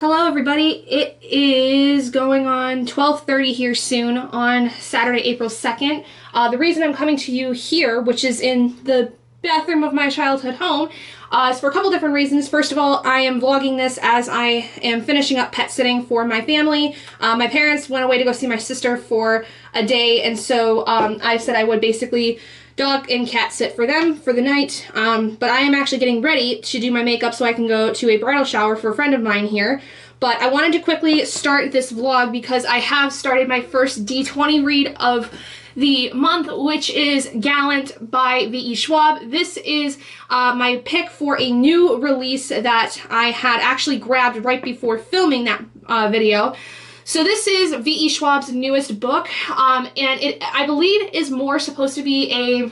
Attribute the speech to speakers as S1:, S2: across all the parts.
S1: Hello everybody, it is going on 12:30 here soon on Saturday, April 2nd. The reason I'm coming to you here, which is in the bathroom of my childhood home, is for a couple different reasons. First of all, I am vlogging this as I am finishing up pet sitting for my family. My parents went away to go see my sister for a day, and so I said I would basically dog and cat sit for them for the night, but I am actually getting ready to do my makeup so I can go to a bridal shower for a friend of mine here. But I wanted to quickly start this vlog because I have started my first D20 read of the month, which is Gallant by Ve Schwab. This is my pick for a new release that I had actually grabbed right before filming that video. So this is Ve Schwab's newest book, and it, I believe, is more supposed to be a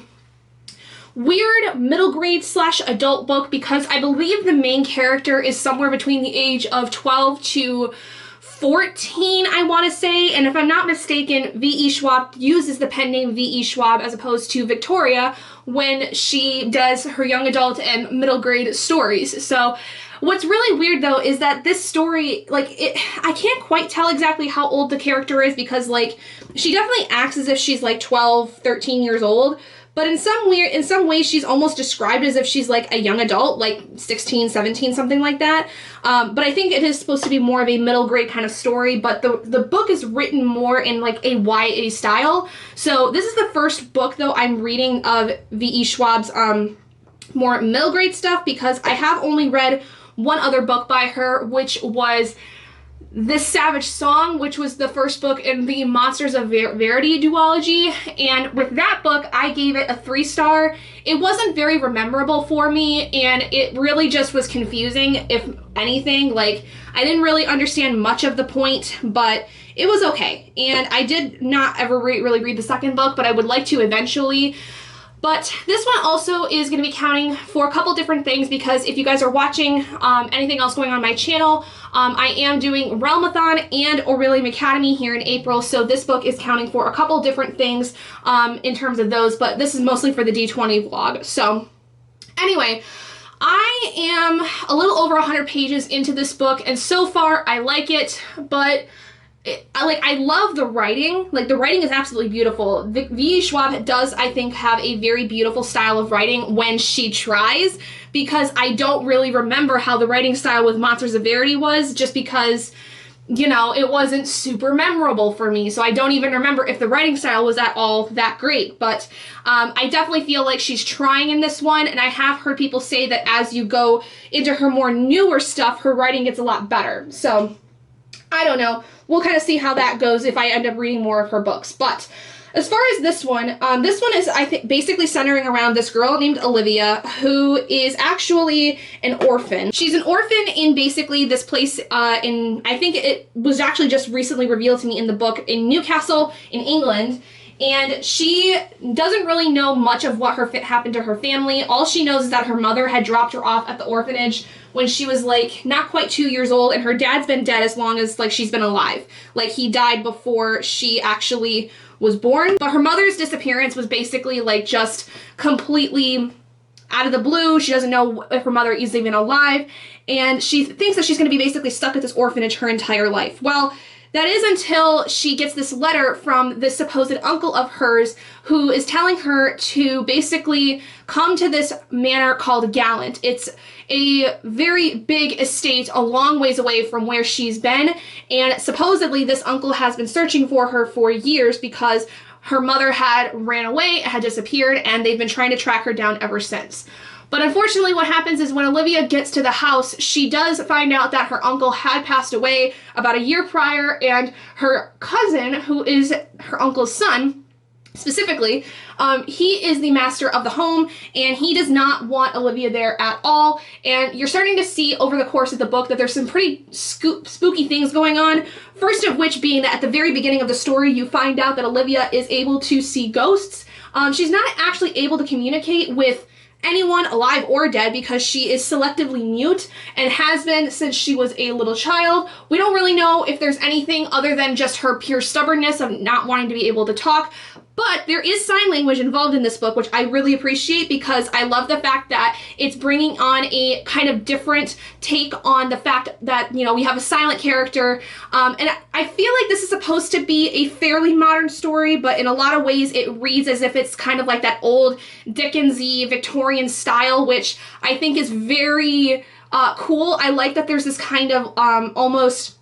S1: weird middle grade / adult book because I believe the main character is somewhere between the age of 12 to 14, I want to say, and if I'm not mistaken, Ve Schwab uses the pen name Ve Schwab as opposed to Victoria when she does her young adult and middle grade stories. So what's really weird though is that this story, I can't quite tell exactly how old the character is because she definitely acts as if she's 12, 13 years old. But in some ways, she's almost described as if she's a young adult, 16, 17, something like that. But I think it is supposed to be more of a middle grade kind of story, but the book is written more in a YA style. So this is the first book, though, I'm reading of Ve Schwab's more middle grade stuff because I have only read one other book by her, which was This Savage Song, which was the first book in the Monsters of Verity duology, and with that book, I gave it a 3-star. It wasn't very memorable for me, and it really just was confusing, if anything. I didn't really understand much of the point, but it was okay. And I did not ever really read the second book, but I would like to eventually. But this one also is going to be counting for a couple different things because if you guys are watching anything else going on my channel, I am doing Realmathon and Aurelium Academy here in April, so this book is counting for a couple different things in terms of those, but this is mostly for the D20 vlog. So anyway, I am a little over 100 pages into this book, and so far I like it, but I love the writing. The writing is absolutely beautiful. Ve Schwab does, I think, have a very beautiful style of writing when she tries, because I don't really remember how the writing style with Monsters of Verity was, just because, it wasn't super memorable for me, so I don't even remember if the writing style was at all that great. But I definitely feel like she's trying in this one, and I have heard people say that as you go into her more newer stuff, her writing gets a lot better. So I don't know. We'll kind of see how that goes if I end up reading more of her books. But as far as this one is, I think, basically centering around this girl named Olivia, who is actually an orphan. She's an orphan in basically this place I think it was actually just recently revealed to me in the book, in Newcastle in England. And she doesn't really know much of what happened to her family. All she knows is that her mother had dropped her off at the orphanage when she was not quite 2 years old, and her dad's been dead as long as she's been alive. He died before she actually was born. But her mother's disappearance was basically just completely out of the blue. She doesn't know if her mother is even alive, and she thinks that she's going to be basically stuck at this orphanage her entire life. Well, that is until she gets this letter from this supposed uncle of hers who is telling her to basically come to this manor called Gallant. It's a very big estate a long ways away from where she's been, and supposedly this uncle has been searching for her for years because her mother had ran away, had disappeared, and they've been trying to track her down ever since. But unfortunately what happens is when Olivia gets to the house, she does find out that her uncle had passed away about a year prior, and her cousin, who is her uncle's son, specifically, he is the master of the home, and he does not want Olivia there at all. And you're starting to see over the course of the book that there's some pretty spooky things going on. First of which being that at the very beginning of the story, you find out that Olivia is able to see ghosts. She's not actually able to communicate with anyone alive or dead because she is selectively mute and has been since she was a little child. We don't really know if there's anything other than just her pure stubbornness of not wanting to be able to talk, But there is sign language involved in this book, which I really appreciate because I love the fact that it's bringing on a kind of different take on the fact that, you know, we have a silent character. And I feel like this is supposed to be a fairly modern story, but in a lot of ways it reads as if it's kind of like that old Dickens-y Victorian style, which I think is very cool. I like that there's this kind of almost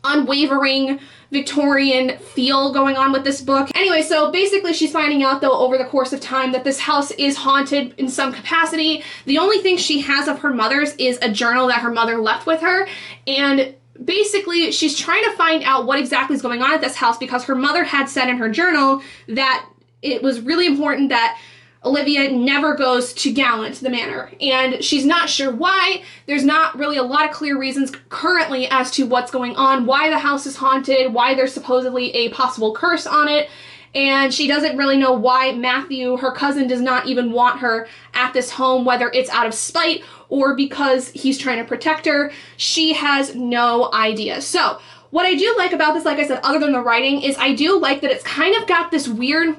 S1: unwavering Victorian feel going on with this book. Anyway, so basically she's finding out though over the course of time that this house is haunted in some capacity. The only thing she has of her mother's is a journal that her mother left with her, and basically she's trying to find out what exactly is going on at this house because her mother had said in her journal that it was really important that Olivia never goes to Gallant, the manor, and she's not sure why. There's not really a lot of clear reasons currently as to what's going on, why the house is haunted, why there's supposedly a possible curse on it, and she doesn't really know why Matthew, her cousin, does not even want her at this home, whether it's out of spite or because he's trying to protect her. She has no idea. So, what I do like about this, like I said, other than the writing, is I do like that it's kind of got this weird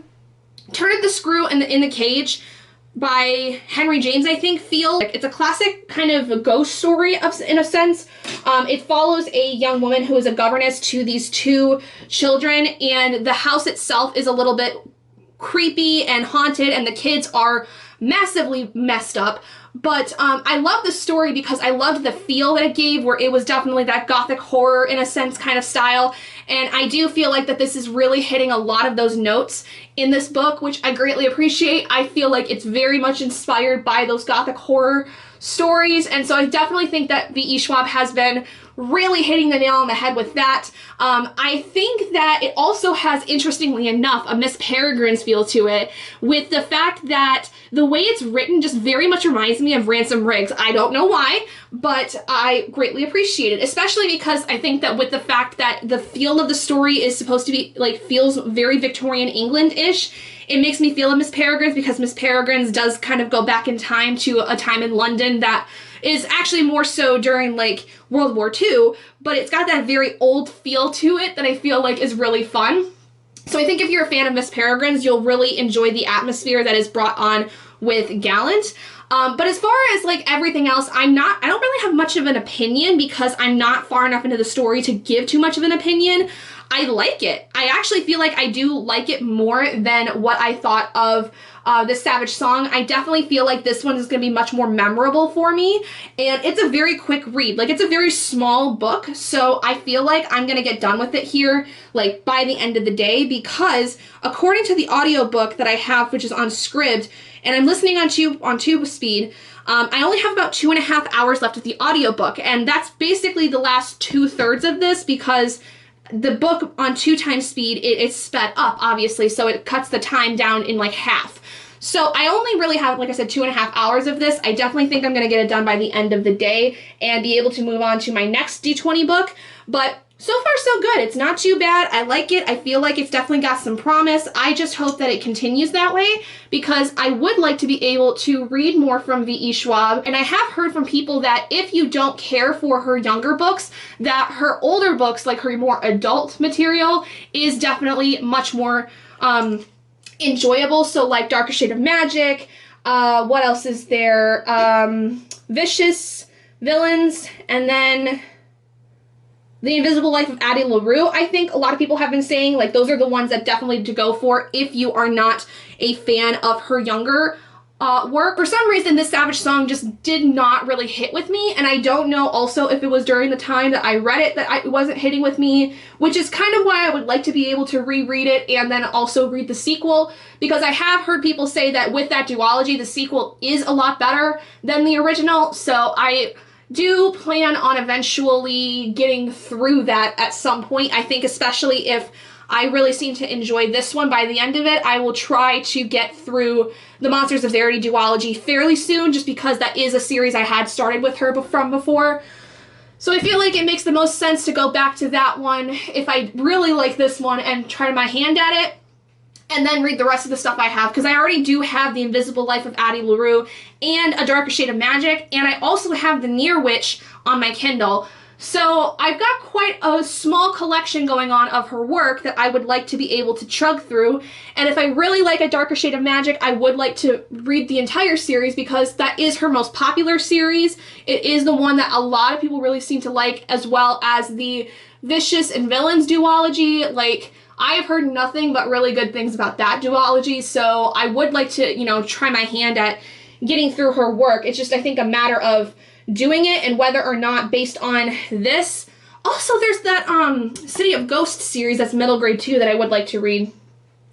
S1: turn of the screw in the cage by Henry James, I think, feel. It's a classic kind of a ghost story in a sense. It follows a young woman who is a governess to these two children, and the house itself is a little bit creepy and haunted, and the kids are massively messed up. But I love the story because I loved the feel that it gave, where it was definitely that gothic horror, in a sense, kind of style. And I do feel like that this is really hitting a lot of those notes in this book, which I greatly appreciate. I feel like it's very much inspired by those gothic horror stories, and so I definitely think that V Schwab has been really hitting the nail on the head with that. I think that it also has, interestingly enough, a Miss Peregrine's feel to it, with the fact that the way it's written just very much reminds me of Ransom Riggs. I don't know why, but I greatly appreciate it, especially because I think that with the fact that the feel of the story is supposed to be, like, feels very Victorian England-ish, it makes me feel of Miss Peregrine's, because Miss Peregrine's does kind of go back in time to a time in London that is actually more so during, like, World War II, but it's got that very old feel to it that I feel like is really fun. So I think if you're a fan of Miss Peregrine's, you'll really enjoy the atmosphere that is brought on with Gallant. But as far as, like, everything else, I don't really have much of an opinion because I'm not far enough into the story to give too much of an opinion. I like it. I actually feel like I do like it more than what I thought of the Savage Song. I definitely feel like this one is going to be much more memorable for me, and it's a very quick read. Like, it's a very small book, so I feel like I'm going to get done with it here, like, by the end of the day, because according to the audiobook that I have, which is on Scribd, and I'm listening on tube speed, I only have about 2.5 hours left of the audiobook, and that's basically the last 2/3 of this, because the book on 2 times speed, it's sped up, obviously, so it cuts the time down in, like, half. So I only really have, like I said, 2.5 hours of this. I definitely think I'm going to get it done by the end of the day and be able to move on to my next D20 book. But so far, so good. It's not too bad. I like it. I feel like it's definitely got some promise. I just hope that it continues that way, because I would like to be able to read more from V Schwab. And I have heard from people that if you don't care for her younger books, that her older books, like her more adult material, is definitely much more enjoyable. So, like Darker Shade of Magic, what else is there? Vicious Villains, and then The Invisible Life of Addie LaRue. I think a lot of people have been saying, like, those are the ones that definitely to go for if you are not a fan of her younger work. For some reason, this Savage Song just did not really hit with me, and I don't know also if it was during the time that I read it that it wasn't hitting with me, which is kind of why I would like to be able to reread it and then also read the sequel, because I have heard people say that with that duology, the sequel is a lot better than the original, so I do plan on eventually getting through that at some point. I think especially if I really seem to enjoy this one by the end of it, I will try to get through the Monsters of Verity duology fairly soon, just because that is a series I had started with her from before. So I feel like it makes the most sense to go back to that one if I really like this one and try my hand at it, and then read the rest of the stuff I have, because I already do have The Invisible Life of Addie LaRue and A Darker Shade of Magic, and I also have The Near Witch on my Kindle. So I've got quite a small collection going on of her work that I would like to be able to chug through. And if I really like A Darker Shade of Magic, I would like to read the entire series because that is her most popular series. It is the one that a lot of people really seem to like, as well as the Vicious and Villains duology. Like, I have heard nothing but really good things about that duology, so I would like to, you know, try my hand at getting through her work. It's just, I think, a matter of doing it and whether or not based on this. Also, there's that City of Ghosts series that's middle grade too that I would like to read.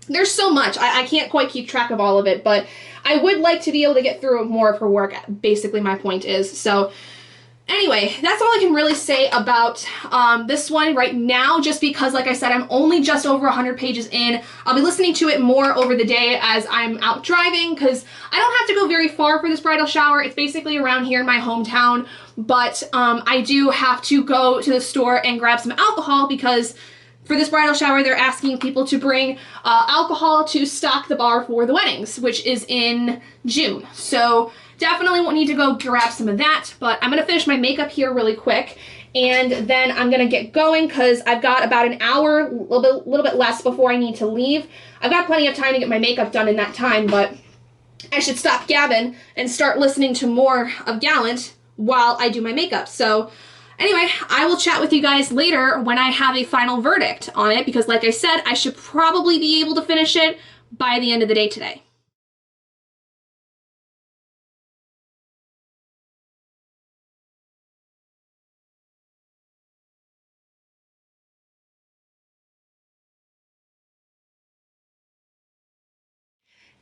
S1: There's so much. I can't quite keep track of all of it, but I would like to be able to get through more of her work, basically my point is. So anyway, that's all I can really say about this one right now, just because, like I said, I'm only just over 100 pages in. I'll be listening to it more over the day as I'm out driving, because I don't have to go very far for this bridal shower. It's basically around here in my hometown, but I do have to go to the store and grab some alcohol, because for this bridal shower, they're asking people to bring alcohol to stock the bar for the weddings, which is in June. So definitely won't need to go grab some of that, but I'm going to finish my makeup here really quick, and then I'm going to get going because I've got about an hour, a little bit less before I need to leave. I've got plenty of time to get my makeup done in that time, but I should stop gabbing and start listening to more of Gallant while I do my makeup. So anyway, I will chat with you guys later when I have a final verdict on it, because like I said, I should probably be able to finish it by the end of the day today.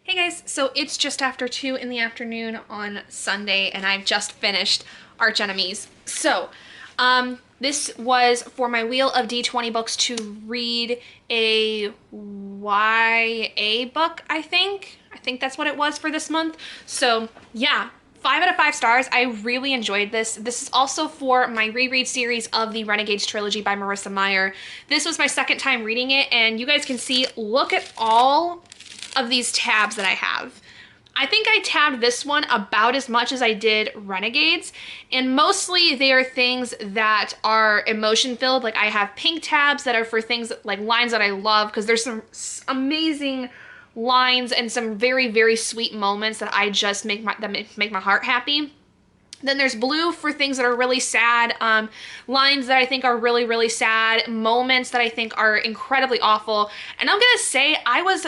S1: Hey guys, so it's just after 2 in the afternoon on Sunday, and I've just finished Archenemies. So, this was for my Wheel of D20 books to read a YA book, I think. I think that's what it was for this month. So, yeah. 5 out of 5 stars. I really enjoyed this. This is also for my reread series of the Renegades Trilogy by Marissa Meyer. This was my second time reading it, and you guys can see, look at all of these tabs that I have. I think I tabbed this one about as much as I did Renegades, and mostly they are things that are emotion filled. Like I have pink tabs that are for things like lines that I love, because there's some amazing lines and some very, very sweet moments that I just make my heart happy. Then there's blue for things that are really sad, lines that I think are really, really sad, moments that I think are incredibly awful. And I'm gonna say I was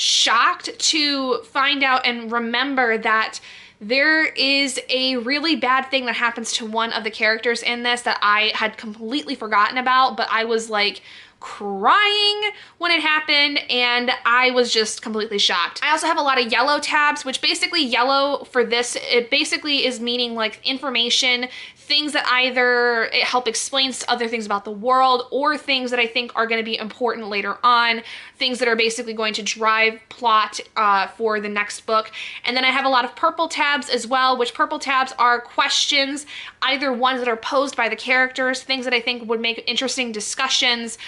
S1: shocked to find out and remember that there is a really bad thing that happens to one of the characters in this that I had completely forgotten about, but I was like crying when it happened, and I was just completely shocked. I also have a lot of yellow tabs, which basically yellow for this, it basically is meaning like information, things that either help explain other things about the world, or things that I think are going to be important later on, things that are basically going to drive plot for the next book. And then I have a lot of purple tabs as well, which purple tabs are questions, either ones that are posed by the characters, things that I think would make interesting discussions,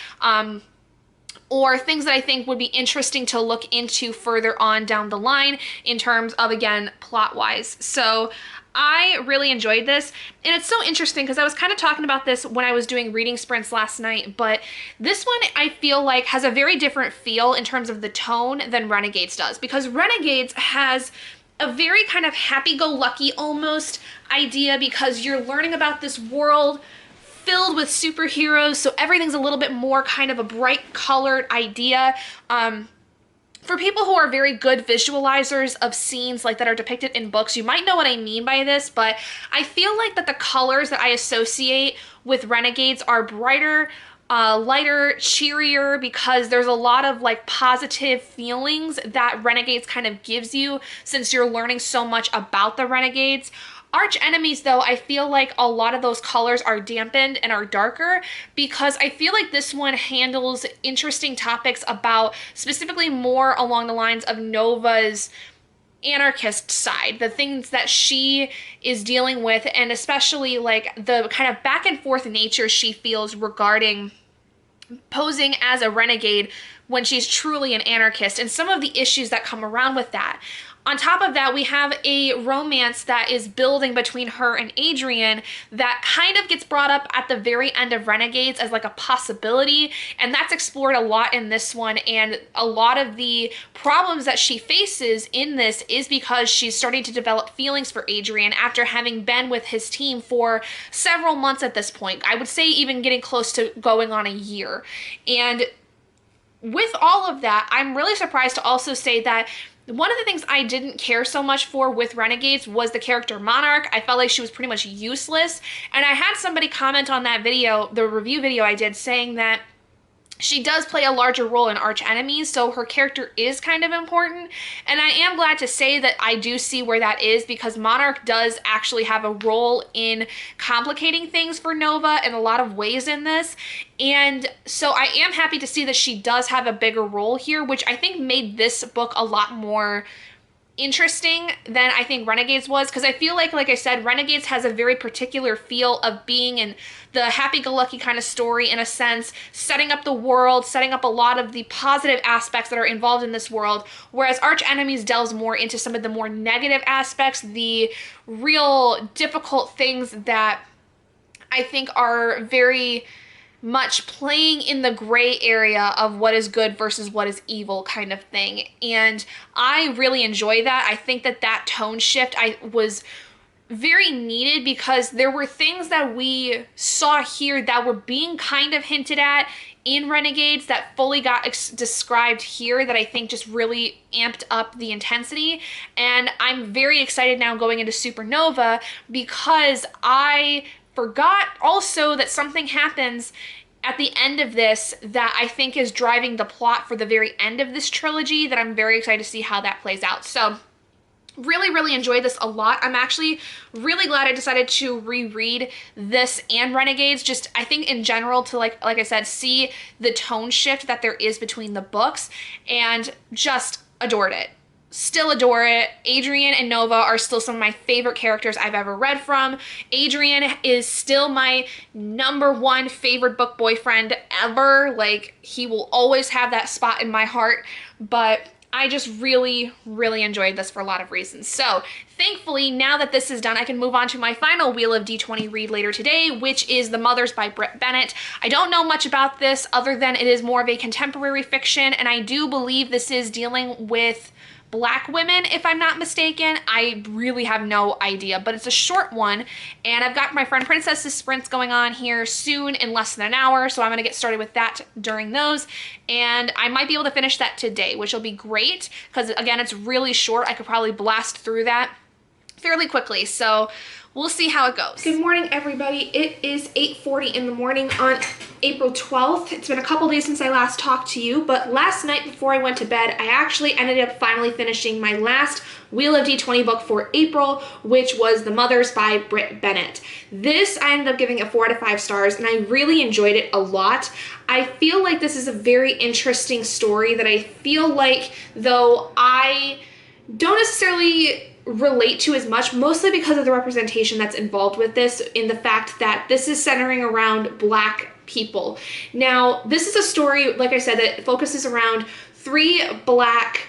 S1: or things that I think would be interesting to look into further on down the line in terms of, again, plot-wise. So I really enjoyed this, and it's so interesting because I was kind of talking about this when I was doing reading sprints last night, but this one I feel like has a very different feel in terms of the tone than Renegades does, because Renegades has a very kind of happy-go-lucky almost idea, because you're learning about this world filled with superheroes, so everything's a little bit more kind of a bright colored idea. For people who are very good visualizers of scenes like that are depicted in books, you might know what I mean by this, but I feel like that the colors that I associate with Renegades are brighter, lighter, cheerier, because there's a lot of like positive feelings that Renegades kind of gives you since you're learning so much about the Renegades. Archenemies, though, I feel like a lot of those colors are dampened and are darker, because I feel like this one handles interesting topics about specifically more along the lines of Nova's anarchist side, the things that she is dealing with, and especially like the kind of back and forth nature she feels regarding posing as a renegade when she's truly an anarchist, and some of the issues that come around with that. On top of that, we have a romance that is building between her and Adrian that kind of gets brought up at the very end of Renegades as like a possibility, and that's explored a lot in this one. And a lot of the problems that she faces in this is because she's starting to develop feelings for Adrian after having been with his team for several months at this point. I would say even getting close to going on a year. And with all of that, I'm really surprised to also say that one of the things I didn't care so much for with Renegades was the character Monarch. I felt like she was pretty much useless. And I had somebody comment on that video, the review video I did, saying that she does play a larger role in Archenemies, so her character is kind of important. And I am glad to say that I do see where that is, because Monarch does actually have a role in complicating things for Nova in a lot of ways in this. And so I am happy to see that she does have a bigger role here, which I think made this book a lot more interesting than I think Renegades was, because I feel like I said, Renegades has a very particular feel of being in the happy-go-lucky kind of story, in a sense, setting up the world, setting up a lot of the positive aspects that are involved in this world, whereas Archenemies delves more into some of the more negative aspects, the real difficult things that I think are very much playing in the gray area of what is good versus what is evil kind of thing. And I really enjoy that. I think that that tone shift was very needed, because there were things that we saw here that were being kind of hinted at in Renegades that fully got described here, that I think just really amped up the intensity. And I'm very excited now going into Supernova, because I forgot also that something happens at the end of this that I think is driving the plot for the very end of this trilogy, that I'm very excited to see how that plays out. So really enjoyed this a lot. I'm actually really glad I decided to reread this and Renegades, just I think in general to like I said, see the tone shift that there is between the books, and just adored it. Still adore it. Adrian and Nova are still some of my favorite characters I've ever read from. Adrian is still my #1 favorite book boyfriend ever. Like, he will always have that spot in my heart, but I just really enjoyed this for a lot of reasons. So thankfully, now that this is done, I can move on to my final Wheel of D20 read later today, which is The Mothers by Britt Bennett. I don't know much about this other than it is more of a contemporary fiction, and I do believe this is dealing with Black women, if I'm not mistaken. I really have no idea, but it's a short one, and I've got my friend Princess's sprints going on here soon in less than an hour, so I'm gonna get started with that during those, and I might be able to finish that today, which will be great, because again, it's really short. I could probably blast through that fairly quickly, so we'll see how it goes. Good morning, everybody. It is 8:40 in the morning on April 12th. It's been a couple days since I last talked to you, but last night before I went to bed, I actually ended up finally finishing my last Wheel of D20 book for April, which was The Mothers by Britt Bennett. This I ended up giving it 4 out of 5 stars, and I really enjoyed it a lot. I feel like this is a very interesting story that I feel like, though I don't necessarily relate to as much, mostly because of the representation that's involved with this, in the fact that this is centering around Black people. Now, this is a story, like I said, that focuses around 3 Black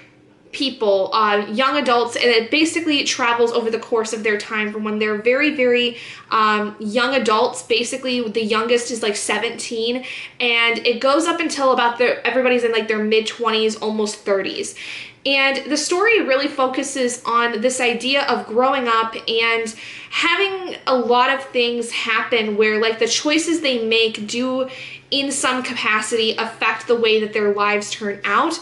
S1: people, young adults, and it basically travels over the course of their time from when they're very young adults. Basically, the youngest is like 17, and it goes up until about everybody's in like their mid-20s, almost 30s. And the story really focuses on this idea of growing up and having a lot of things happen where like the choices they make do in some capacity affect the way that their lives turn out.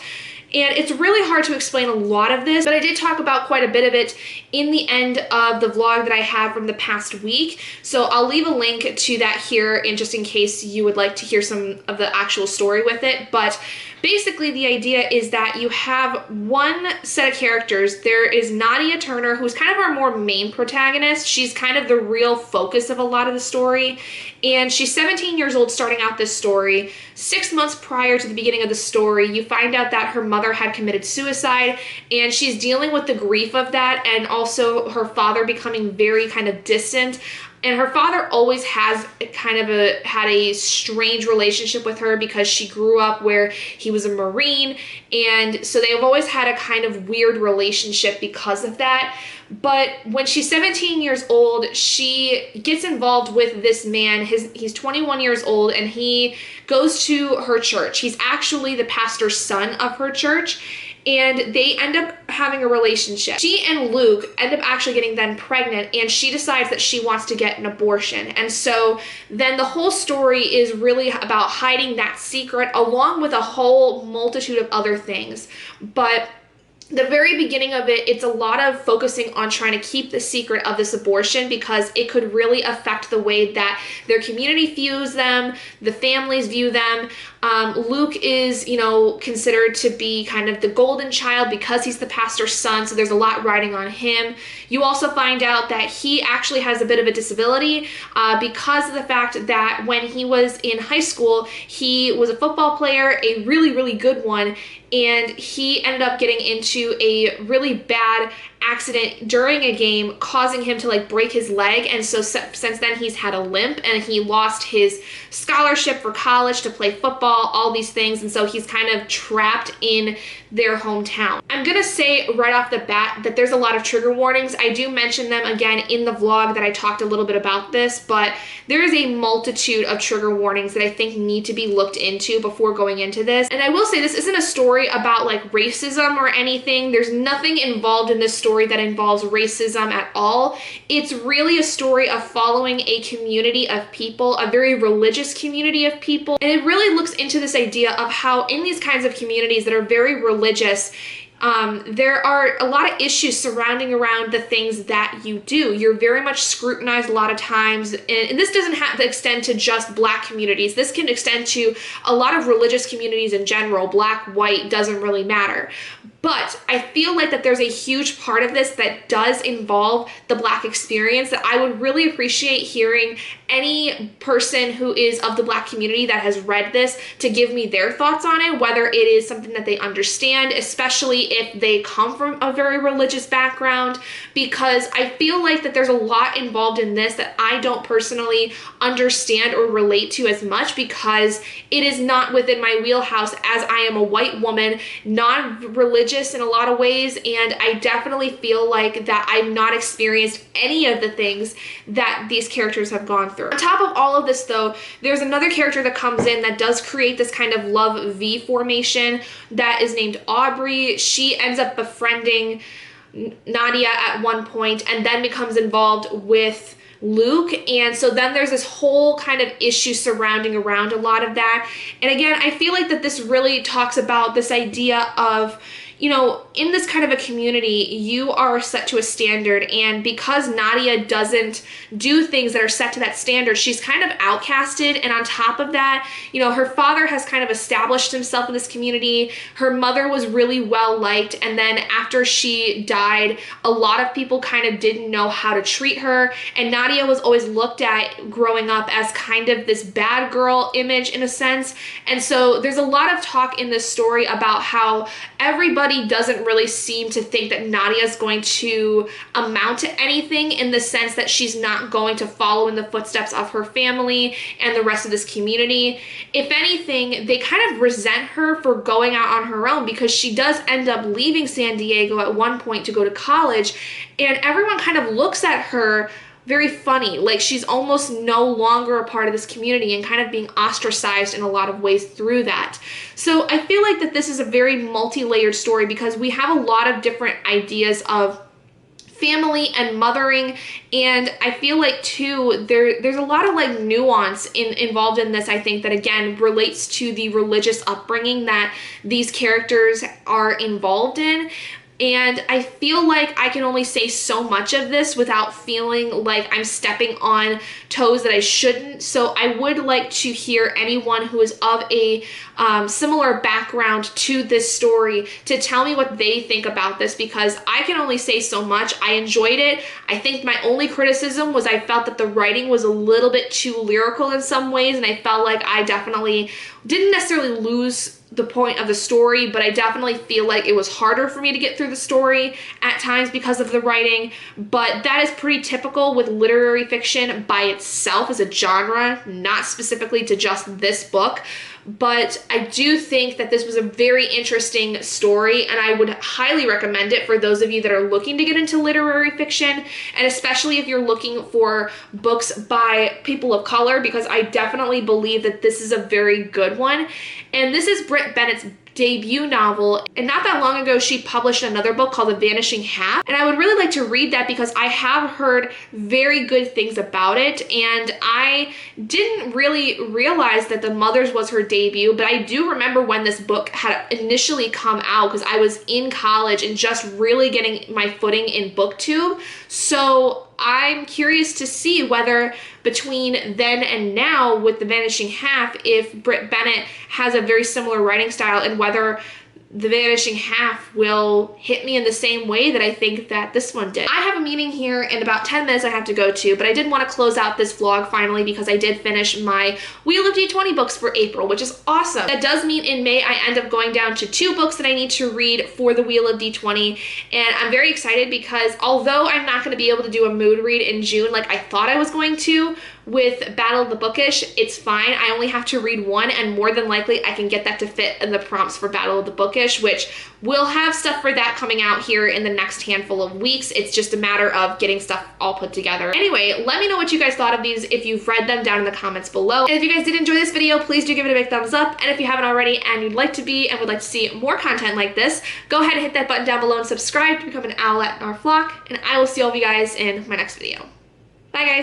S1: And it's really hard to explain a lot of this, but I did talk about quite a bit of it in the end of the vlog that I have from the past week. So I'll leave a link to that here, and just in case you would like to hear some of the actual story with it. But basically the idea is that you have one set of characters. There is Nadia Turner, who's kind of our more main protagonist. She's kind of the real focus of a lot of the story. And she's 17 years old starting out this story. 6 months prior to the beginning of the story, you find out that her mother had committed suicide, and she's dealing with the grief of that, and also her father becoming very kind of distant. And her father always has had a strange relationship with her because she grew up where he was a Marine, and so they've always had a kind of weird relationship because of that. But when she's 17 years old, she gets involved with this man. He's 21 years old, and he goes to her church. He's actually the pastor's son of her church, and they end up having a relationship. She and Luke end up actually getting then pregnant, and she decides that she wants to get an abortion. And so then the whole story is really about hiding that secret, along with a whole multitude of other things. But the very beginning of it, it's a lot of focusing on trying to keep the secret of this abortion because it could really affect the way that their community views them, the families view them. Luke is, considered to be kind of the golden child because he's the pastor's son, so there's a lot riding on him. You also find out that he actually has a bit of a disability because of the fact that when he was in high school, he was a football player, a really, really good one, and he ended up getting into a really bad accident during a game, causing him to break his leg. And so since then he's had a limp, and he lost his scholarship for college to play football, all these things. And so he's kind of trapped in their hometown. I'm gonna say right off the bat that there's a lot of trigger warnings. I do mention them again in the vlog that I talked a little bit about this, but there is a multitude of trigger warnings that I think need to be looked into before going into this. And I will say this isn't a story about racism or anything. There's nothing involved in this story that involves racism at all. It's really a story of following a community of people, a very religious community of people. And it really looks into this idea of how in these kinds of communities that are very religious, there are a lot of issues surrounding around the things that you do. You're very much scrutinized a lot of times, and this doesn't have to extend to just Black communities. This can extend to a lot of religious communities in general. Black, white, doesn't really matter. But I feel like that there's a huge part of this that does involve the Black experience that I would really appreciate hearing any person who is of the Black community that has read this to give me their thoughts on it, whether it is something that they understand, especially if they come from a very religious background, because I feel like that there's a lot involved in this that I don't personally understand or relate to as much because it is not within my wheelhouse, as I am a white woman, non-religious in a lot of ways, and I definitely feel like that I've not experienced any of the things that these characters have gone through. On top of all of this though, there's another character that comes in that does create this kind of love V formation that is named Aubrey. She ends up befriending Nadia at one point and then becomes involved with Luke, and so then there's this whole kind of issue surrounding around a lot of that. And again, I feel like that this really talks about this idea of, in this kind of a community, you are set to a standard, and because Nadia doesn't do things that are set to that standard, she's kind of outcasted. And on top of that, her father has kind of established himself in this community. Her mother was really well liked, and then after she died, a lot of people kind of didn't know how to treat her, and Nadia was always looked at growing up as kind of this bad girl image in a sense. And so there's a lot of talk in this story about how everybody doesn't really seem to think that Nadia is going to amount to anything, in the sense that she's not going to follow in the footsteps of her family and the rest of this community. If anything, they kind of resent her for going out on her own, because she does end up leaving San Diego at one point to go to college, and everyone kind of looks at her very funny, like she's almost no longer a part of this community and kind of being ostracized in a lot of ways through that. So I feel like that this is a very multi-layered story because we have a lot of different ideas of family and mothering, and I feel like too there's a lot of nuance involved in this, I think, that again relates to the religious upbringing that these characters are involved in. And I feel like I can only say so much of this without feeling like I'm stepping on toes that I shouldn't. So I would like to hear anyone who is of a similar background to this story to tell me what they think about this, because I can only say so much. I enjoyed it. I think my only criticism was I felt that the writing was a little bit too lyrical in some ways, and I felt like I definitely didn't necessarily lose the point of the story, but I definitely feel like it was harder for me to get through the story at times because of the writing. But that is pretty typical with literary fiction by itself as a genre, not specifically to just this book. But I do think that this was a very interesting story, and I would highly recommend it for those of you that are looking to get into literary fiction, and especially if you're looking for books by people of color, because I definitely believe that this is a very good one. And this is Britt Bennett's debut novel, and not that long ago she published another book called The Vanishing Hat, and I would really like to read that because I have heard very good things about it, and I didn't really realize that The Mothers was her debut, but I do remember when this book had initially come out because I was in college and just really getting my footing in BookTube. So I'm curious to see whether between then and now with The Vanishing Half, if Britt Bennett has a very similar writing style and whether The Vanishing Half will hit me in the same way that I think that this one did. I have a meeting here in about 10 minutes I have to go to, but I did want to close out this vlog finally because I did finish my Wheel of D20 books for April, which is awesome. That does mean in May I end up going down to 2 books that I need to read for the Wheel of D20, and I'm very excited because although I'm not going to be able to do a mood read in June like I thought I was going to, with Battle of the Bookish, it's fine. I only have to read one, and more than likely I can get that to fit in the prompts for Battle of the Bookish, which we'll have stuff for that coming out here in the next handful of weeks. It's just a matter of getting stuff all put together. Anyway, let me know what you guys thought of these if you've read them down in the comments below. And if you guys did enjoy this video, please do give it a big thumbs up. And if you haven't already and you'd like to be and would like to see more content like this, go ahead and hit that button down below and subscribe to become an owlet in our flock. And I will see all of you guys in my next video. Bye guys.